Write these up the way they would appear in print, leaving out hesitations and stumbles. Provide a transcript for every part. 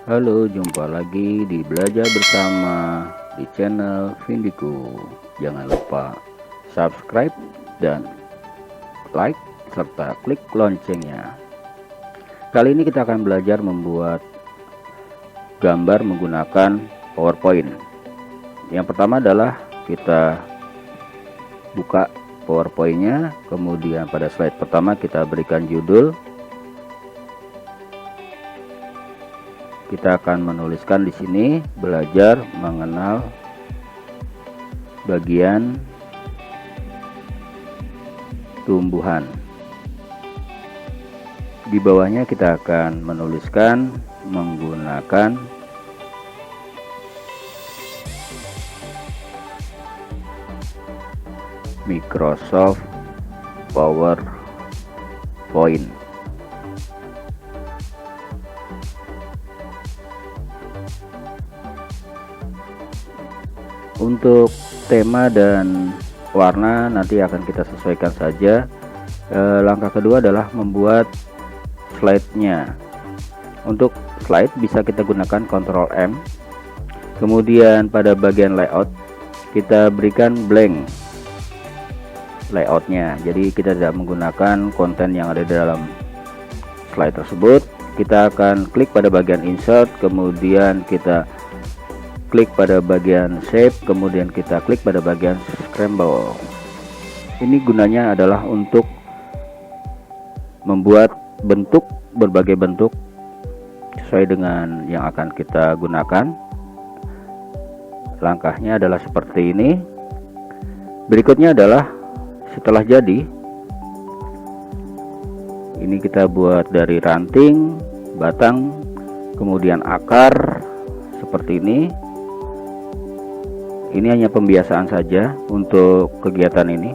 Halo, jumpa lagi di Belajar Bersama di channel Vindiku. Jangan lupa subscribe dan like serta klik loncengnya. Kali ini kita akan belajar membuat gambar menggunakan PowerPoint. Yang pertama adalah kita buka PowerPoint-nya, kemudian pada slide pertama kita berikan judul. Kita akan menuliskan di sini belajar mengenal bagian tumbuhan. Di bawahnya kita akan menuliskan menggunakan Microsoft PowerPoint. Untuk tema dan warna nanti akan kita sesuaikan saja. Langkah kedua adalah membuat slide-nya. Untuk slide bisa kita gunakan Ctrl M. Kemudian pada bagian layout kita berikan blank layoutnya. Jadi kita tidak menggunakan konten yang ada di dalam slide tersebut. Kita akan klik pada bagian insert, kemudian kita klik pada bagian shape, kemudian kita klik pada bagian scramble. Ini gunanya adalah untuk membuat bentuk, berbagai bentuk sesuai dengan yang akan kita gunakan. Langkahnya adalah seperti ini. Berikutnya adalah setelah jadi, ini kita buat dari ranting, batang, kemudian akar seperti ini. Ini hanya pembiasaan saja untuk kegiatan ini,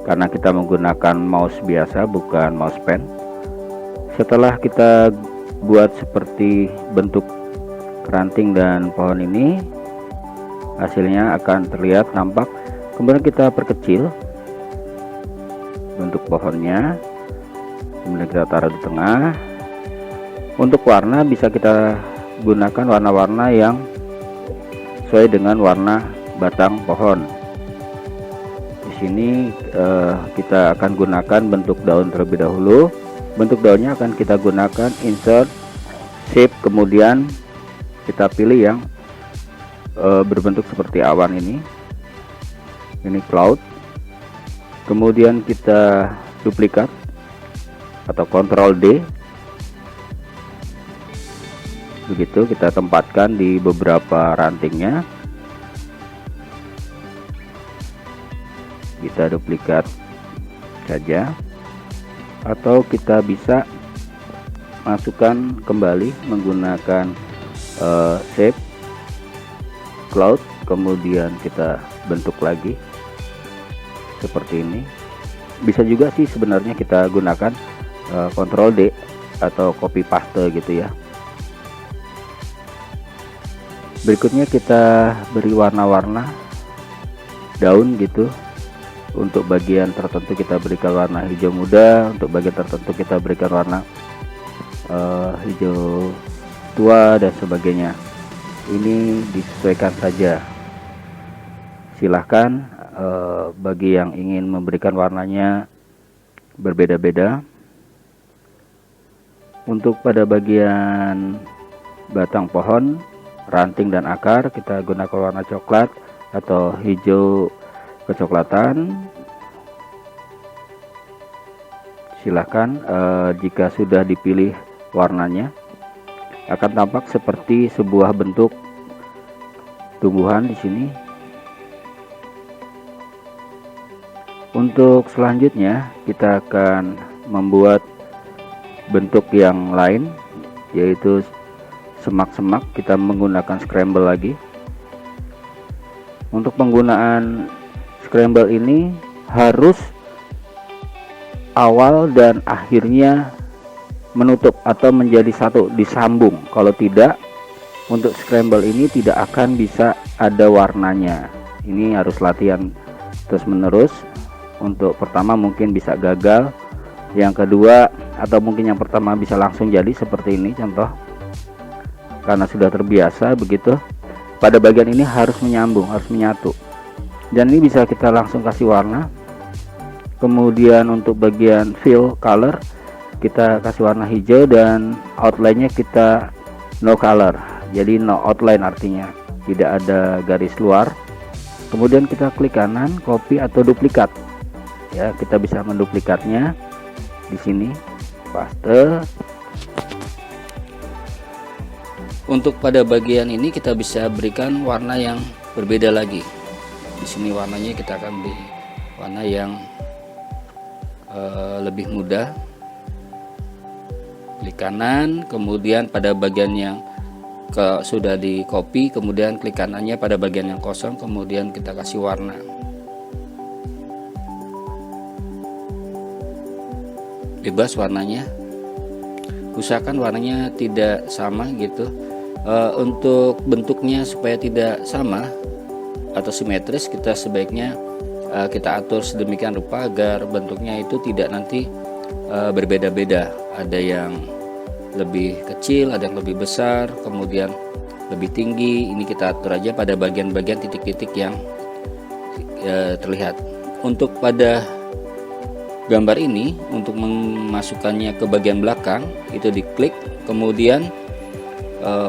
karena kita menggunakan mouse biasa bukan mouse pen. Setelah kita buat seperti bentuk ranting dan pohon ini, hasilnya akan terlihat nampak. Kemudian kita perkecil bentuk pohonnya, kemudian kita taruh di tengah. Untuk warna bisa kita gunakan warna-warna yang sesuai dengan warna batang pohon. Di sini kita akan gunakan bentuk daun terlebih dahulu. Bentuk daunnya akan kita gunakan insert, shape, kemudian kita pilih yang berbentuk seperti awan ini. Ini cloud. Kemudian kita duplikat atau Ctrl D. Begitu kita tempatkan di beberapa rantingnya. Kita duplikat saja, atau kita bisa masukkan kembali menggunakan shape, cloud, kemudian kita bentuk lagi seperti ini. Bisa juga sih sebenarnya kita gunakan Ctrl D atau copy paste gitu ya. Berikutnya kita beri warna-warna daun gitu. Untuk bagian tertentu kita berikan warna hijau muda, untuk bagian tertentu kita berikan warna hijau tua dan sebagainya. Ini disesuaikan saja. Silahkan bagi yang ingin memberikan warnanya berbeda-beda. Untuk pada bagian batang pohon, ranting dan akar kita gunakan warna coklat atau hijau kecoklatan. Silahkan jika sudah dipilih warnanya akan tampak seperti sebuah bentuk tumbuhan di sini. Untuk selanjutnya kita akan membuat bentuk yang lain, yaitu semak-semak. Kita menggunakan scramble lagi. Untuk penggunaan scramble ini harus awal dan akhirnya menutup atau menjadi satu, disambung. Kalau tidak, untuk scramble ini tidak akan bisa ada warnanya. Ini harus latihan terus menerus. Untuk pertama mungkin bisa gagal, yang kedua atau mungkin yang pertama bisa langsung jadi seperti ini contoh. karena sudah terbiasa begitu. Pada bagian ini harus menyambung, harus menyatu. Dan ini bisa kita langsung kasih warna. Kemudian untuk bagian fill color kita kasih warna hijau, dan outline-nya kita no color. Jadi no outline, artinya tidak ada garis luar. Kemudian kita klik kanan, copy atau duplikat. Ya, kita bisa menduplikatnya di sini, paste. Untuk pada bagian ini kita bisa berikan warna yang berbeda lagi. Di sini warnanya kita akan beri warna yang lebih mudah. Klik kanan, kemudian pada bagian yang sudah di copy, kemudian klik kanannya pada bagian yang kosong, kemudian kita kasih warna. Bebas warnanya, usahakan warnanya tidak sama gitu. Untuk bentuknya supaya tidak sama atau simetris, kita sebaiknya kita atur sedemikian rupa agar bentuknya itu tidak nanti berbeda-beda. Ada yang lebih kecil, ada yang lebih besar, kemudian lebih tinggi. Ini kita atur aja pada bagian-bagian titik-titik yang terlihat. Untuk pada gambar ini, untuk memasukkannya ke bagian belakang, itu diklik, kemudian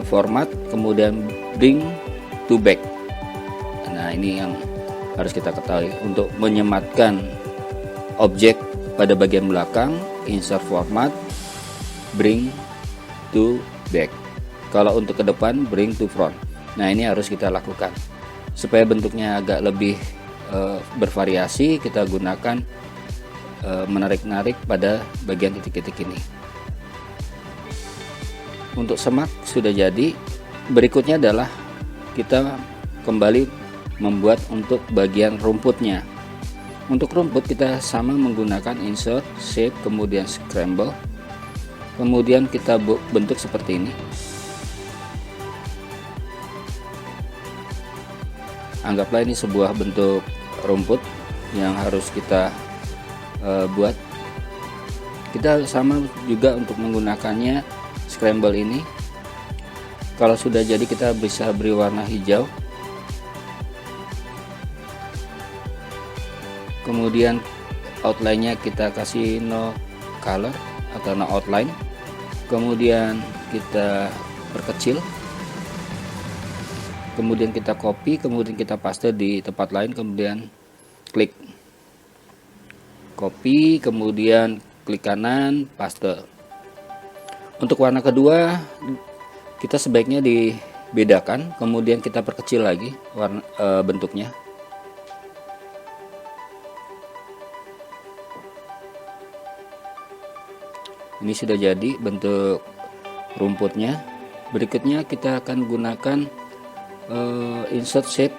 format, kemudian bring to back. Nah, ini yang harus kita ketahui. Untuk menyematkan objek pada bagian belakang, insert format, bring to back. Kalau untuk ke depan, bring to front. Nah, ini harus kita lakukan supaya bentuknya agak lebih bervariasi. Kita gunakan menarik-narik pada bagian titik-titik ini. Untuk semak sudah jadi. Berikutnya adalah kita kembali membuat untuk bagian rumputnya. Untuk rumput kita sama menggunakan insert, shape, kemudian scramble. Kemudian kita bentuk seperti ini. Anggaplah ini sebuah bentuk rumput yang harus kita buat. Kita sama juga untuk menggunakannya scramble ini. Kalau sudah jadi, kita bisa beri warna hijau. Kemudian outline-nya kita kasih no color atau no outline. Kemudian kita perkecil. Kemudian kita copy, kemudian kita paste di tempat lain, kemudian klik copy, kemudian klik kanan, paste. Untuk warna kedua kita sebaiknya dibedakan, kemudian kita perkecil lagi warna bentuknya. Ini sudah jadi bentuk rumputnya. Berikutnya kita akan gunakan insert shape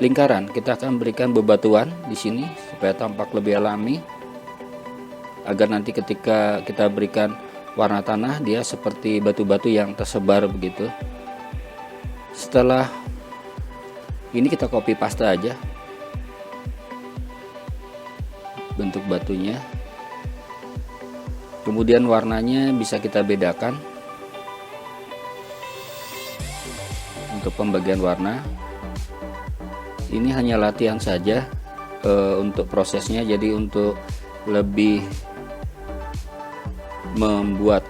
lingkaran. Kita akan berikan bebatuan di sini supaya tampak lebih alami, agar nanti ketika kita berikan warna tanah, dia seperti batu-batu yang tersebar begitu. Setelah ini kita copy paste aja bentuk batunya. Kemudian warnanya bisa kita bedakan untuk pembagian warna. Ini hanya latihan saja untuk prosesnya. Jadi untuk lebih membuat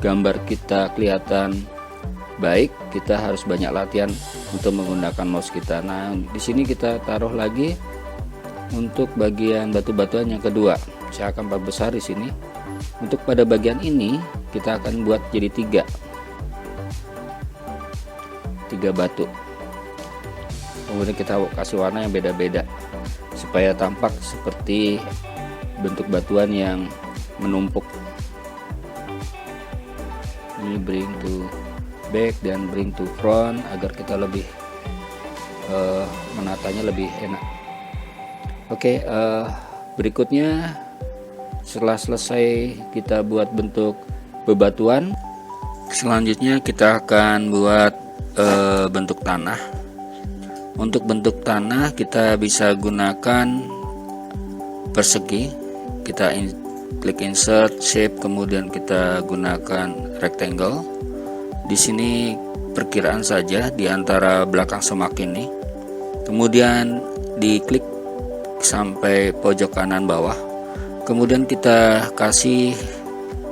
gambar kita kelihatan baik, kita harus banyak latihan untuk menggunakan mouse kita. Nah, di sini kita taruh lagi untuk bagian batu-batuan yang kedua. Saya akan perbesar di sini. Untuk pada bagian ini kita akan buat jadi tiga batu. Kemudian kita kasih warna yang beda-beda supaya tampak seperti bentuk batuan yang menumpuk. Ini bring to back dan bring to front agar kita lebih menatanya lebih enak. Oke, berikutnya setelah selesai kita buat bentuk bebatuan, selanjutnya kita akan buat bentuk tanah. Untuk bentuk tanah kita bisa gunakan persegi. Kita klik insert shape, kemudian kita gunakan rectangle. Di sini perkiraan saja di antara belakang semak ini. Kemudian diklik sampai pojok kanan bawah. Kemudian kita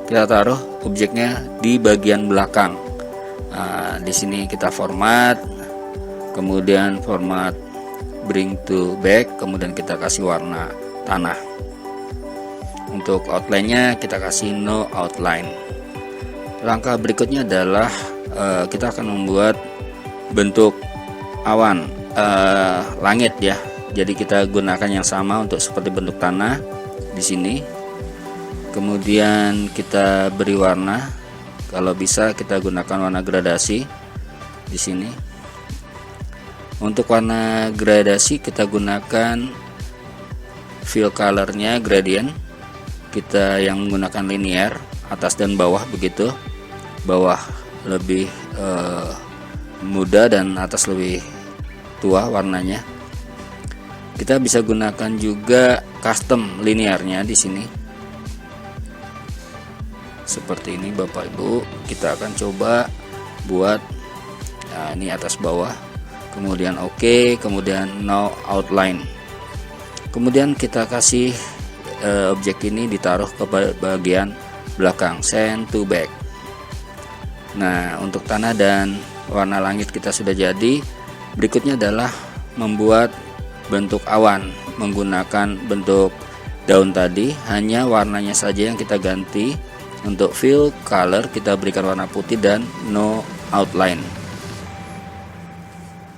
taruh objeknya di bagian belakang. Nah, di sini kita format, kemudian format bring to back, kemudian kita kasih warna tanah. Untuk outline-nya kita kasih no outline. Langkah berikutnya adalah kita akan membuat bentuk awan langit ya. Jadi kita gunakan yang sama untuk seperti bentuk tanah di sini. Kemudian kita beri warna. Kalau bisa kita gunakan warna gradasi di sini. Untuk warna gradasi kita gunakan fill colornya gradient. Kita yang menggunakan linear atas dan bawah begitu. Bawah lebih muda dan atas lebih tua warnanya. Kita bisa gunakan juga custom linearnya di sini. Seperti ini Bapak Ibu, kita akan coba buat. Nah, ini atas bawah. Kemudian oke, kemudian no outline. Kemudian kita kasih objek ini ditaruh ke bagian belakang, send to back. Nah, untuk tanah dan warna langit kita sudah jadi. Berikutnya adalah membuat bentuk awan menggunakan bentuk daun tadi, hanya warnanya saja yang kita ganti. Untuk fill color kita berikan warna putih dan no outline.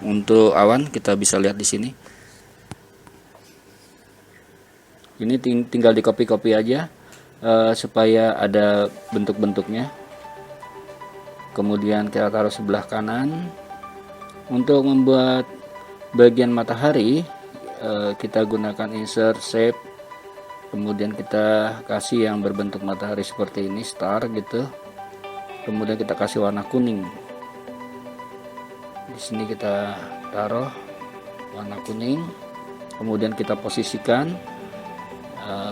Untuk awan kita bisa lihat di sini. Ini tinggal di copy aja supaya ada bentuk-bentuknya. Kemudian kita taruh sebelah kanan. Untuk membuat bagian matahari kita gunakan insert shape, kemudian kita kasih yang berbentuk matahari seperti ini, star gitu. Kemudian kita kasih warna kuning. Di sini kita taruh warna kuning. Kemudian kita posisikan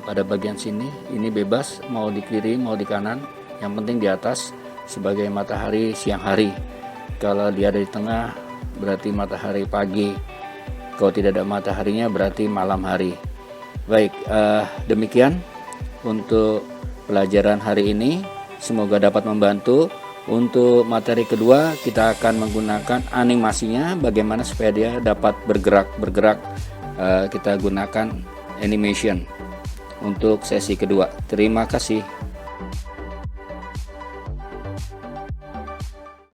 pada bagian sini. Ini bebas mau di kiri mau di kanan, yang penting di atas sebagai matahari siang hari. Kalau dia ada di tengah berarti matahari pagi. Kalau tidak ada mataharinya berarti malam hari. Baik, demikian untuk pelajaran hari ini. Semoga dapat membantu. Untuk materi kedua kita akan menggunakan animasinya, bagaimana supaya dia dapat bergerak. Kita gunakan animation untuk sesi kedua. Terima kasih.